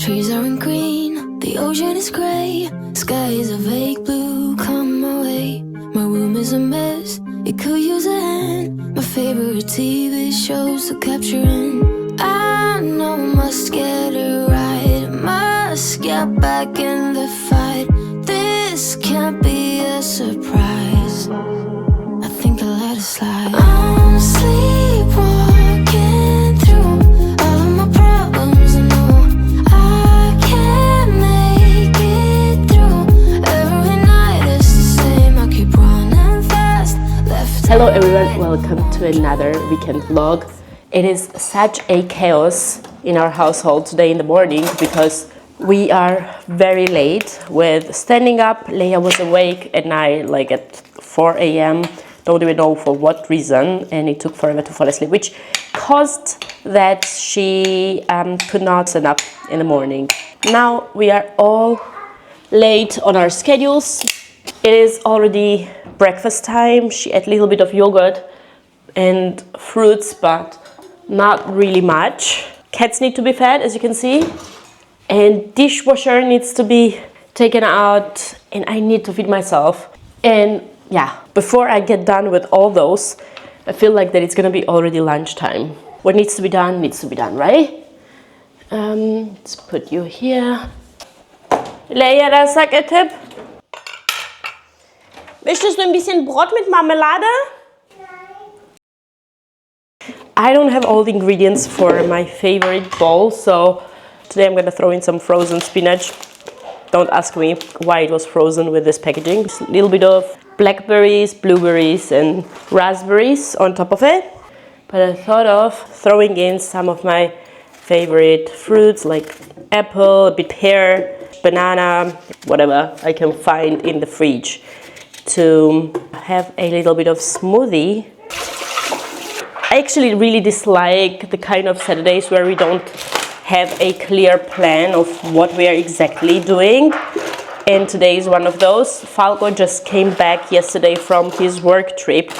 Trees aren't green, the ocean is gray, sky is a vague blue, come my way. My room is a mess, it could use a hand. My favorite TV shows to capture in. I know I must get it right, must get back in the fight. This can't be a surprise, I think I'll let it slide. I'm sleepwalking through all of my problems, I know I can't make it through. Every night is the same, I keep running fast, left. Hello everyone, welcome to another weekend vlog. It is such a chaos in our household today in the morning because we are very late with standing up. Leia was awake at night like at 4 a.m. Don't even know for what reason, and it took forever to fall asleep, which caused that she could not stand up in the morning. Now we are all late on our schedules. It is already breakfast time. She ate a little bit of yogurt and fruits, but not really much. Cats need to be fed, as you can see, and dishwasher needs to be taken out, and I need to feed myself. And yeah, before I get done with all those, I feel like that it's gonna be already lunchtime. What needs to be done, right? Let's put you here. Leia, da sag ein Tipp. Möchtest du ein bisschen Brot mit Marmelade? I don't have all the ingredients for my favorite bowl, so today I'm gonna throw in some frozen spinach. Don't ask me why it was frozen with this packaging. Just a little bit of blackberries, blueberries, and raspberries on top of it. But I thought of throwing in some of my favorite fruits like apple, a bit pear, banana, whatever I can find in the fridge to have a little bit of smoothie. I actually really dislike the kind of Saturdays where we don't have a clear plan of what we are exactly doing, and today is one of those. Falco just came back yesterday from his work trip,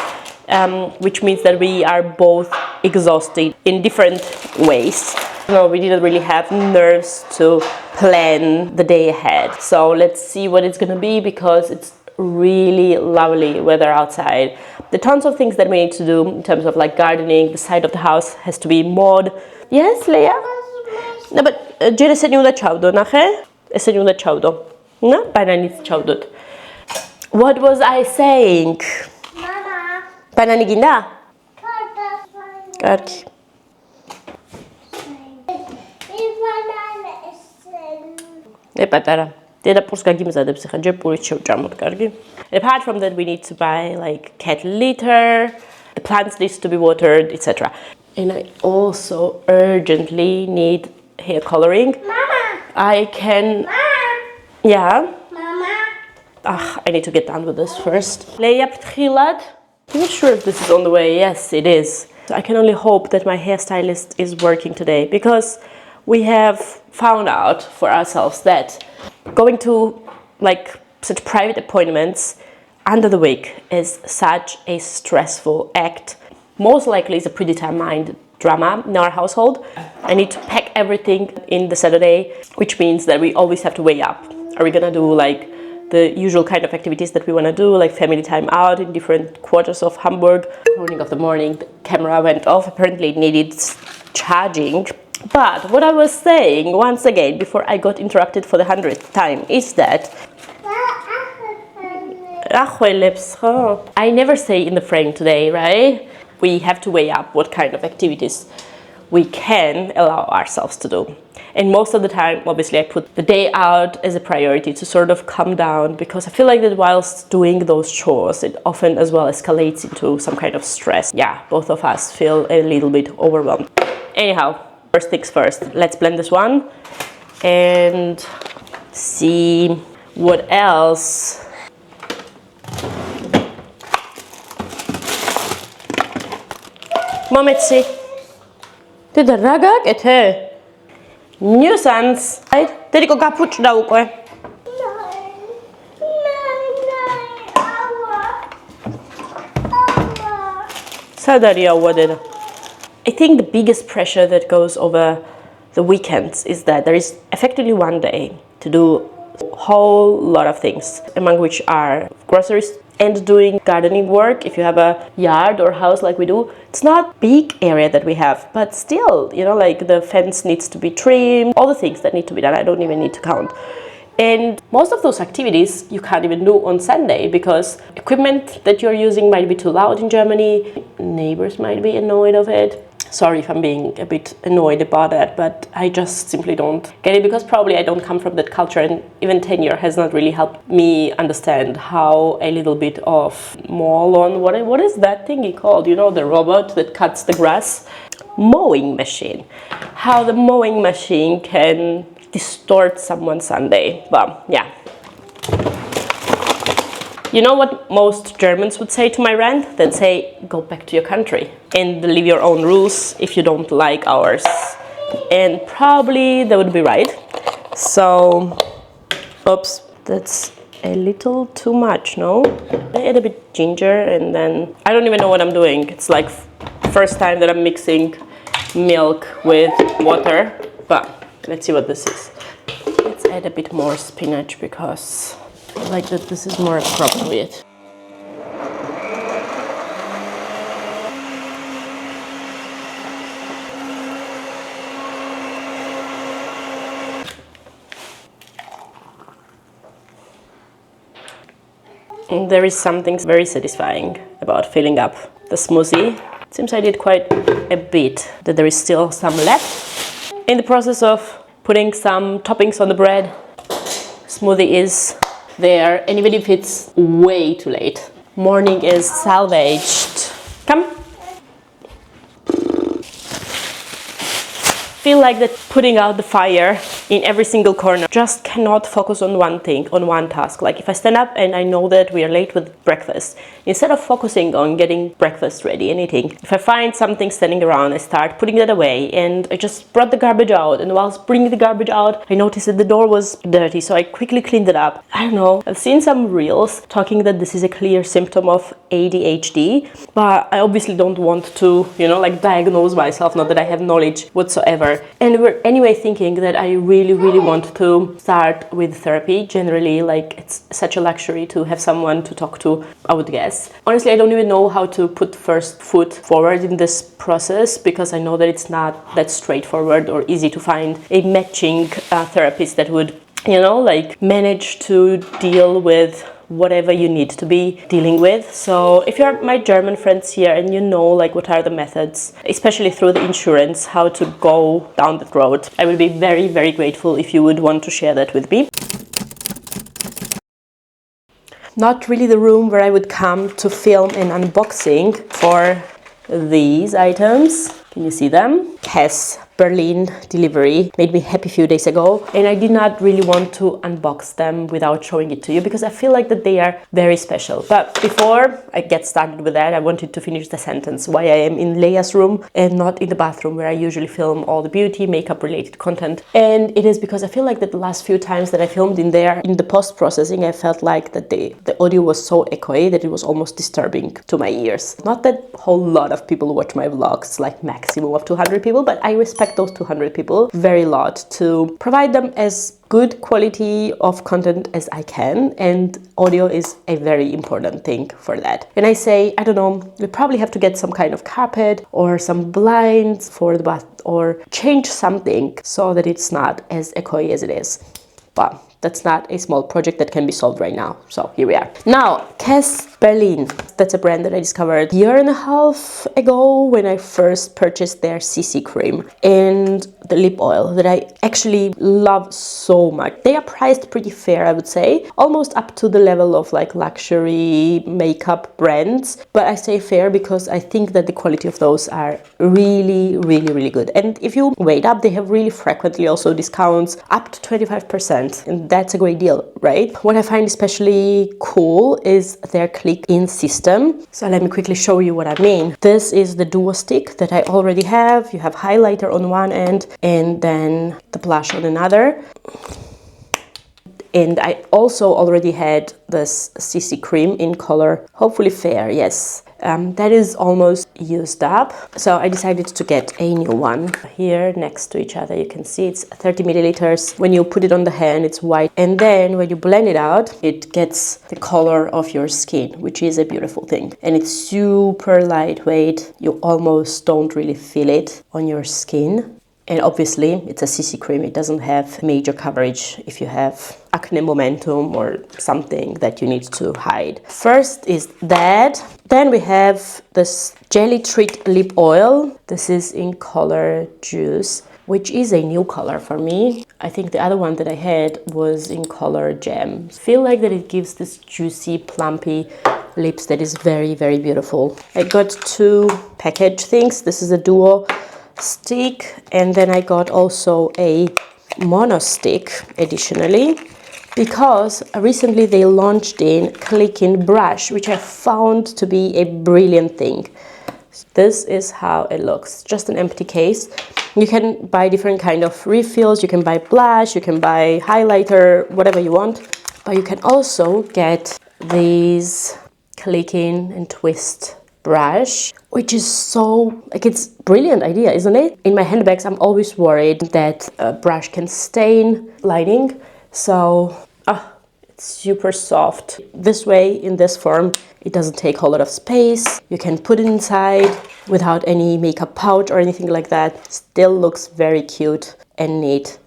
which means that we are both exhausted in different ways. No, we didn't really have nerves to plan the day ahead. So let's see what it's gonna be, because it's really lovely weather outside. There are tons of things that we need to do in terms of like gardening. The side of the house has to be mowed. Yes, Leia? No, but Jerry se nie uda ciaudo, nache? Se nie uda ciaudo. No, pana nic ciaudot. What was I saying? Mama. Pana nie ginda? Karki. Ne patara. Apart from that, we need to buy like cat litter, the plants needs to be watered, etc. And I also urgently need hair coloring. Mama. I can... Mama. Yeah? Mama. I need to get done with this first. Leia Ptchilat? I'm not sure if this is on the way. Yes, it is. I can only hope that my hairstylist is working today, because we have found out for ourselves that going to like such private appointments under the week is such a stressful act. Most likely it's a predetermined drama in our household. I need to pack everything in the Saturday, which means that we always have to weigh up. Are we gonna do like the usual kind of activities that we want to do, like family time out in different quarters of Hamburg? Morning of the morning, the camera went off. Apparently it needed charging. But what I was saying, once again, before I got interrupted for the 100th time, is that I never say in the frame today, right? We have to weigh up what kind of activities we can allow ourselves to do. And most of the time, obviously, I put the day out as a priority to sort of calm down, because I feel like that whilst doing those chores, it often as well escalates into some kind of stress. Yeah, both of us feel a little bit overwhelmed. Anyhow, first things first, let's blend this one and see what else. Momentci. Ty dragak ete. Nuisance. Aj, ty tylko kapucz da ukłe. Sadaria waded. I think the biggest pressure that goes over the weekends is that there is effectively one day to do a whole lot of things, among which are groceries and doing gardening work. If you have a yard or house like we do, it's not big area that we have, but still, you know, like the fence needs to be trimmed, all the things that need to be done, I don't even need to count. And most of those activities you can't even do on Sunday because equipment that you're using might be too loud in Germany, neighbors might be annoyed of it. Sorry if I'm being a bit annoyed about that, but I just simply don't get it because probably I don't come from that culture, and even tenure has not really helped me understand how a little bit of mow lawn, what is that thingy called? You know, the robot that cuts the grass? Mowing machine. How the mowing machine can distort someone's Sunday. Well, yeah. You know what most Germans would say to my rant? They'd say, go back to your country and live your own rules if you don't like ours. And probably they would be right. So, oops, that's a little too much, no? I add a bit ginger and then, I don't even know what I'm doing. It's like first time that I'm mixing milk with water, but let's see what this is. Let's add a bit more spinach because I like that this is more appropriate. And there is something very satisfying about filling up the smoothie. It seems I did quite a bit, that there is still some left. In the process of putting some toppings on the bread, smoothie is there, and even if it's way too late, morning is salvaged. Come. Feel like that putting out the fire in every single corner. Just cannot focus on one thing, on one task. Like if I stand up and I know that we are late with breakfast, instead of focusing on getting breakfast ready and eating, if I find something standing around, I start putting that away, and I just brought the garbage out, and whilst bringing the garbage out, I noticed that the door was dirty, so I quickly cleaned it up. I don't know, I've seen some reels talking that this is a clear symptom of ADHD, but I obviously don't want to, you know, like diagnose myself, not that I have knowledge whatsoever. And we're anyway thinking that I really want to start with therapy. Generally, like it's such a luxury to have someone to talk to, I would guess. Honestly, I don't even know how to put first foot forward in this process because I know that it's not that straightforward or easy to find a matching therapist that would, you know, like manage to deal with whatever you need to be dealing with. So if you're my German friends here and you know like what are the methods, especially through the insurance, how to go down that road, I would be very grateful if you would want to share that with me. Not really the room where I would come to film an unboxing for these items. Can you see them? Kess Berlin delivery made me happy a few days ago, and I did not really want to unbox them without showing it to you because I feel like that they are very special. But before I get started with that, I wanted to finish the sentence why I am in Leia's room and not in the bathroom where I usually film all the beauty, makeup related content. And it is because I feel like that the last few times that I filmed in there, in the post-processing, I felt like that the audio was so echoey that it was almost disturbing to my ears. Not that a whole lot of people watch my vlogs, like maximum of 200 people, but I respect those 200 people very lot to provide them as good quality of content as I can, and audio is a very important thing for that. And I say, I don't know, we probably have to get some kind of carpet or some blinds for the bath or change something so that it's not as echoey as it is. But that's not a small project that can be solved right now. So here we are. Now, Kess Berlin. That's a brand that I discovered a year and a half ago when I first purchased their CC cream and the lip oil that I actually love so much. They are priced pretty fair, I would say, almost up to the level of like luxury makeup brands. But I say fair because I think that the quality of those are really good. And if you wait up, they have really frequently also discounts up to 25%. And that's a great deal, right? What I find especially cool is their click-in system. So let me quickly show you what I mean. This is the duo stick that I already have. You have highlighter on one end and then the blush on another. And I also already had this CC cream in color, hopefully fair, yes. That is almost used up, so I decided to get a new one. Here next to each other you can see it's 30 milliliters. When you put it on the hand it's white, and then when you blend it out it gets the color of your skin, which is a beautiful thing. And it's super lightweight, you almost don't really feel it on your skin. And obviously it's a CC cream, it doesn't have major coverage if you have acne momentum or something that you need to hide. First is that. Then we have this Jelly Treat Lip Oil. This is in color Juice, which is a new color for me. I think the other one that I had was in color Jam. I feel like that it gives this juicy, plumpy lips that is very, very beautiful. I got 2 package things. This is a duo stick, and then I got also a mono stick additionally, because recently they launched in click-in brush, which I found to be a brilliant thing. This is how it looks, just an empty case. You can buy different kind of refills, you can buy blush, you can buy highlighter, whatever you want, but you can also get these click-in and twist brush, which is so, like, it's brilliant idea, isn't it? In my handbags I'm always worried that a brush can stain lining, so it's super soft. This way, in this form, it doesn't take a whole lot of space. You can put it inside without any makeup pouch or anything like that. Still looks very cute and neat.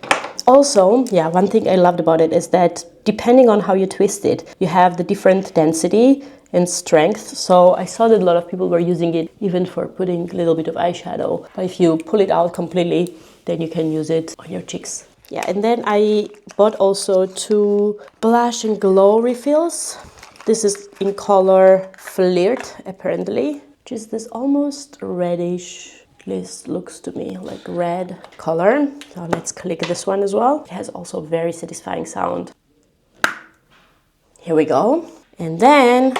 Also, yeah, one thing I loved about it is that depending on how you twist it, you have the different density and strength. So I saw that a lot of people were using it even for putting a little bit of eyeshadow. But if you pull it out completely, then you can use it on your cheeks. Yeah, and then I bought also 2 blush and glow refills. This is in color Flirt, apparently, which is this almost reddish, at least looks to me like red color. So let's click this one as well. It has also a very satisfying sound. Here we go. And then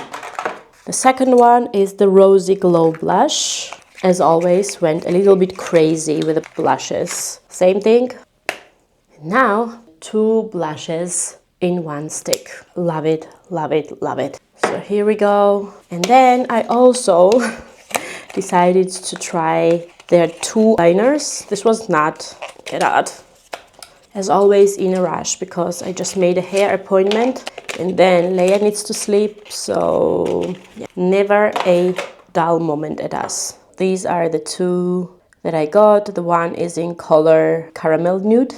the second one is the Rosy Glow Blush. As always, went a little bit crazy with the blushes. Same thing. Now 2 blushes in 1 stick. Love it, love it, love it. So here we go. And then I also decided to try their 2 liners. This was not, get out, as always, in a rush, because I just made a hair appointment and then Leia needs to sleep, so yeah, never a dull moment at us. These are the 2 that I got. The one is in color Caramel Nude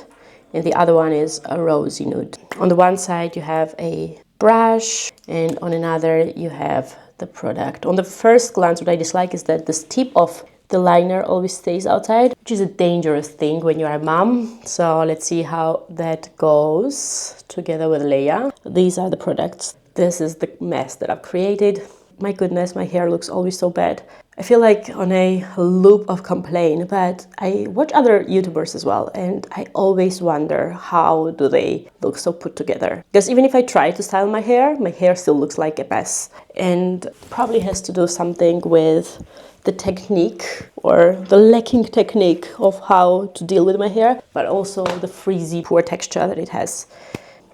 and the other one is a Rosy Nude. On the one side you have a brush and on another you have the product. On the first glance, what I dislike is that this tip of the liner always stays outside, which is a dangerous thing when you're a mom. So let's see how that goes together with Leia. These are the products. This is the mess that I've created. My goodness, my hair looks always so bad. I feel like on a loop of complaint, but I watch other YouTubers as well, and I always wonder how do they look so put together. Because even if I try to style my hair still looks like a mess. And probably has to do something with the technique or the lacking technique of how to deal with my hair, but also the frizzy, poor texture that it has.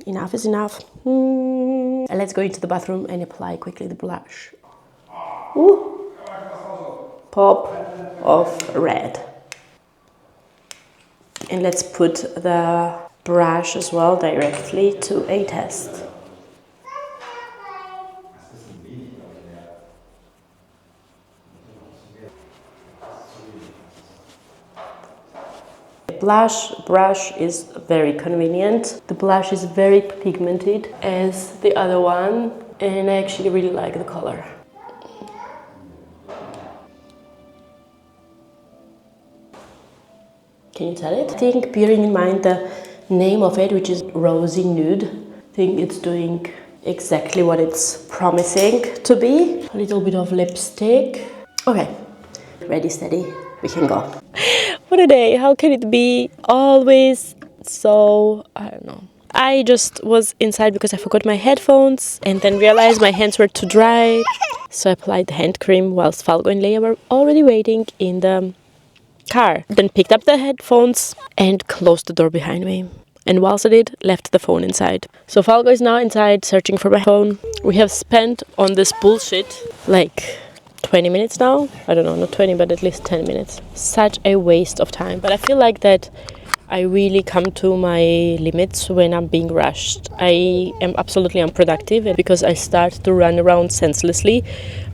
Enough is enough. And let's go into the bathroom and apply quickly the blush. Ooh. Pop of red. And let's put the brush as well directly to a test. Brush is very convenient. The blush is very pigmented as the other one, and I actually really like the color. Can you tell it? I think, bearing in mind the name of it, which is Rosy Nude, I think it's doing exactly what it's promising to be. A little bit of lipstick. Okay, ready, steady, we can go. What a day, how can it be always so, I don't know. I just was inside because I forgot my headphones and then realized my hands were too dry. So I applied the hand cream whilst Falco and Leia were already waiting in the car. Then picked up the headphones and closed the door behind me. and whilst I did, left the phone inside. So Falco is now inside searching for my phone. We have spent on this bullshit like 20 minutes now. I don't know, not 20, but at least 10 minutes. Such a waste of time. But I feel like that I really come to my limits when I'm being rushed. I am absolutely unproductive because I start to run around senselessly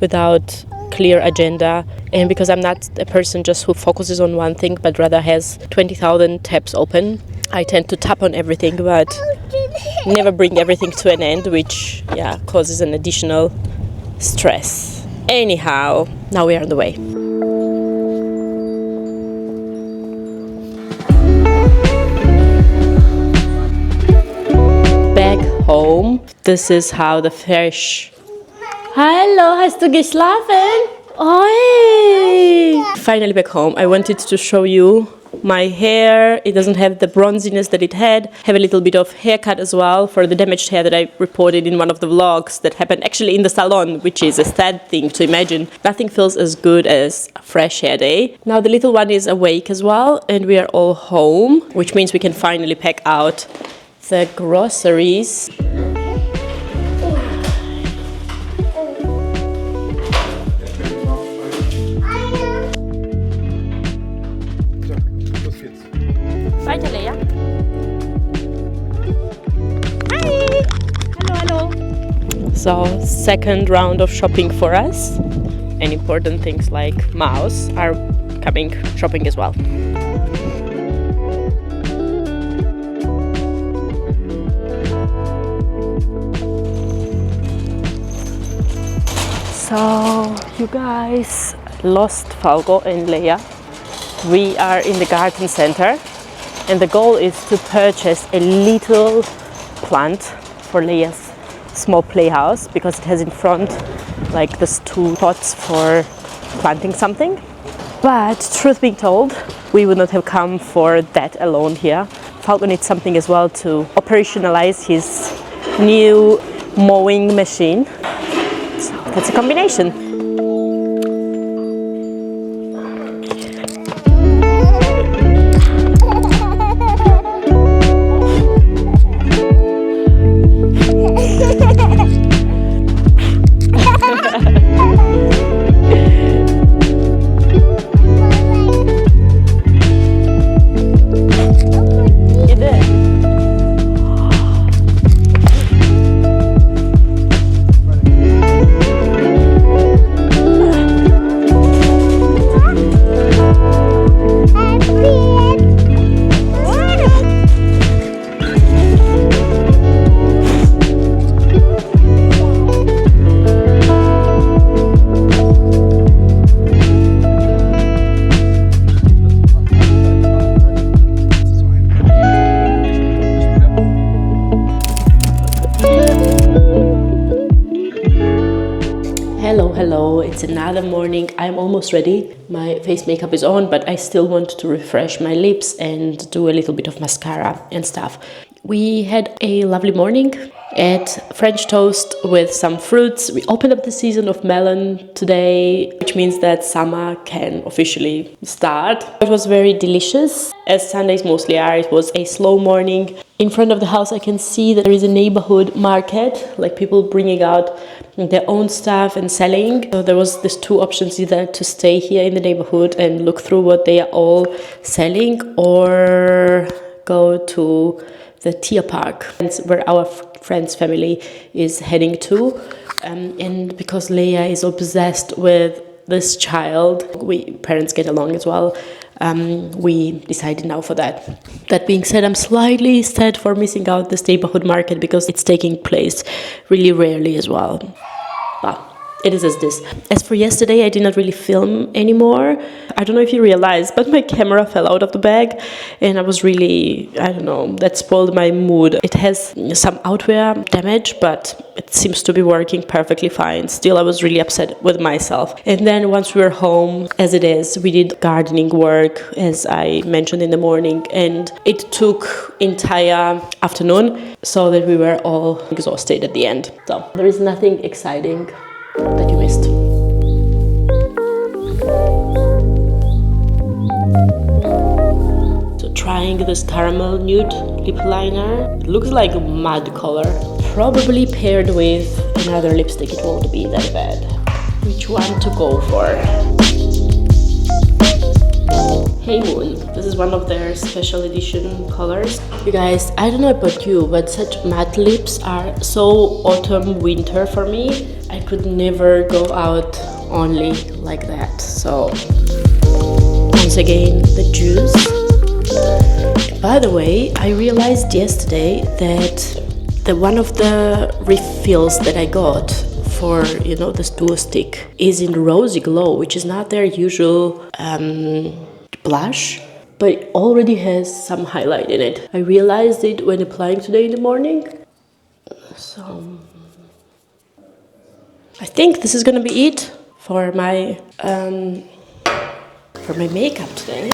without clear agenda, and because I'm not a person just who focuses on one thing but rather has 20,000 tabs open. I tend to tap on everything but never bring everything to an end, which causes an additional stress. Anyhow, now we are on the way. Back home. This is how the fresh... Hallo, hast du geschlafen? Oi! Finally back home. I wanted to show you my hair. It doesn't have the bronziness that it had. Have a little bit of haircut as well for the damaged hair that I reported in one of the vlogs that happened actually in the salon, which is a sad thing to imagine. Nothing feels as good as a fresh hair day. Now the little one is awake as well and we are all home, which means we can finally pack out the groceries. Weiter, Lea. Hi! Hello, hello. So, second round of shopping for us. And important things like mouse are coming shopping as well. So, you guys lost Falco and Leia. We are in the garden center. And the goal is to purchase a little plant for Leia's small playhouse because it has in front like these 2 pots for planting something. But truth being told, we would not have come for that alone here. Falco needs something as well to operationalize his new mowing machine. So that's a combination. Hello, it's another morning. I'm almost ready. My face makeup is on, but I still want to refresh my lips and do a little bit of mascara and stuff. We had a lovely morning. Ate French toast with some fruits. We opened up the season of melon today, which means that summer can officially start. It was very delicious, as Sundays mostly are. It was a slow morning. In front of the house I can see that there is a neighborhood market, like people bringing out their own stuff and selling. So there was these 2 options, either to stay here in the neighborhood and look through what they are all selling, or go to the Tier Park, where our friend's family is heading to. And because Leia is obsessed with this child, we parents get along as well, we decided now for that. That being said, I'm slightly sad for missing out this neighborhood market because it's taking place really rarely as well. But it is as this. As for yesterday, I did not really film anymore. I don't know if you realized, but my camera fell out of the bag and I was really, I don't know, that spoiled my mood. It has some outwear damage, but it seems to be working perfectly fine. Still, I was really upset with myself. And then once we were home, as it is, we did gardening work, as I mentioned in the morning, and it took entire afternoon so that we were all exhausted at the end. So there is nothing exciting that you missed. So try applying this caramel nude lip liner. It looks like a mud color. Probably paired with another lipstick, it won't be that bad. Which one to go for? Hey Moon, this is one of their special edition colors. You guys, I don't know about you, but such matte lips are so autumn winter for me. I could never go out only like that. So once again, the juice. By the way, I realized yesterday that one of the refills that I got for, you know, this duo stick is in Rosy Glow, which is not their usual blush, but it already has some highlight in it. I realized it when applying today in the morning. So I think this is gonna be it for my makeup today.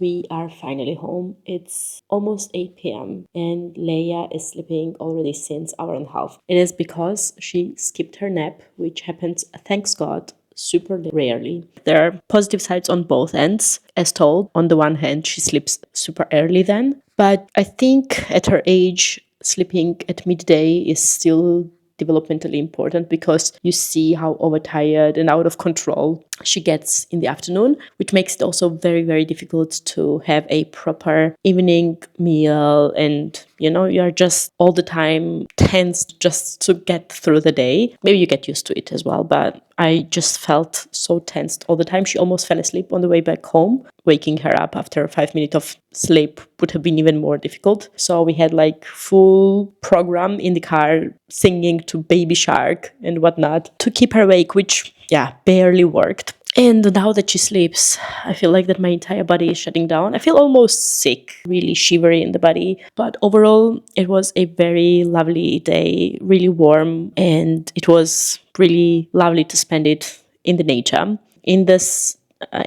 We are finally home. It's almost 8 p.m. and Leia is sleeping already since an hour and a half. It is because she skipped her nap, which happens, thanks God, super rarely. There are positive sides on both ends. As told, on the one hand, she sleeps super early then, but I think at her age, sleeping at midday is still developmentally important because you see how overtired and out of control she gets in the afternoon, which makes it also very, very difficult to have a proper evening meal. And, you know, you're just all the time tense just to get through the day. Maybe you get used to it as well, but I just felt so tensed all the time. She almost fell asleep on the way back home. Waking her up after 5 minutes of sleep would have been even more difficult. So we had like full program in the car, singing to Baby Shark and whatnot to keep her awake, which, yeah, barely worked. And now that she sleeps, I feel like that my entire body is shutting down. I feel almost sick, really shivery in the body. But overall, it was a very lovely day, really warm, and it was really lovely to spend it in the nature. In this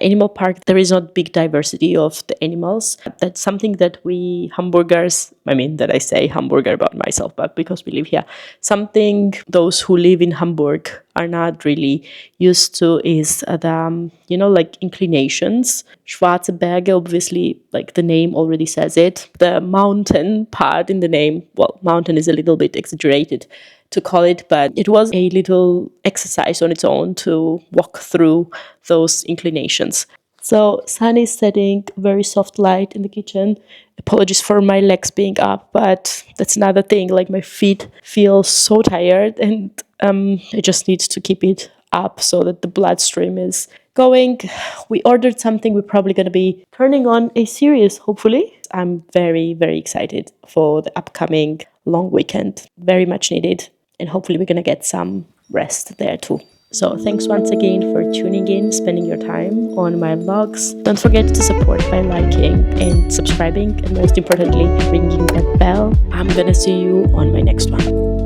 animal park, there is not big diversity of the animals. That's something that we Hamburgers, I mean that I say Hamburger about myself, but because we live here, something those who live in Hamburg are not really used to is the, you know, like inclinations. Schwarze Berge, obviously, like the name already says it. The mountain part in the name, well, mountain is a little bit exaggerated to call it, but it was a little exercise on its own to walk through those inclinations. So sun is setting, very soft light in the kitchen. Apologies for my legs being up, but that's another thing. Like my feet feel so tired and I just need to keep it up so that the bloodstream is going. We ordered something. We're probably going to be turning on a series, hopefully. I'm very, very excited for the upcoming long weekend. Very much needed. And hopefully we're going to get some rest there too. So thanks once again for tuning in, spending your time on my vlogs. Don't forget to support by liking and subscribing, and most importantly, ringing that bell. I'm gonna see you on my next one.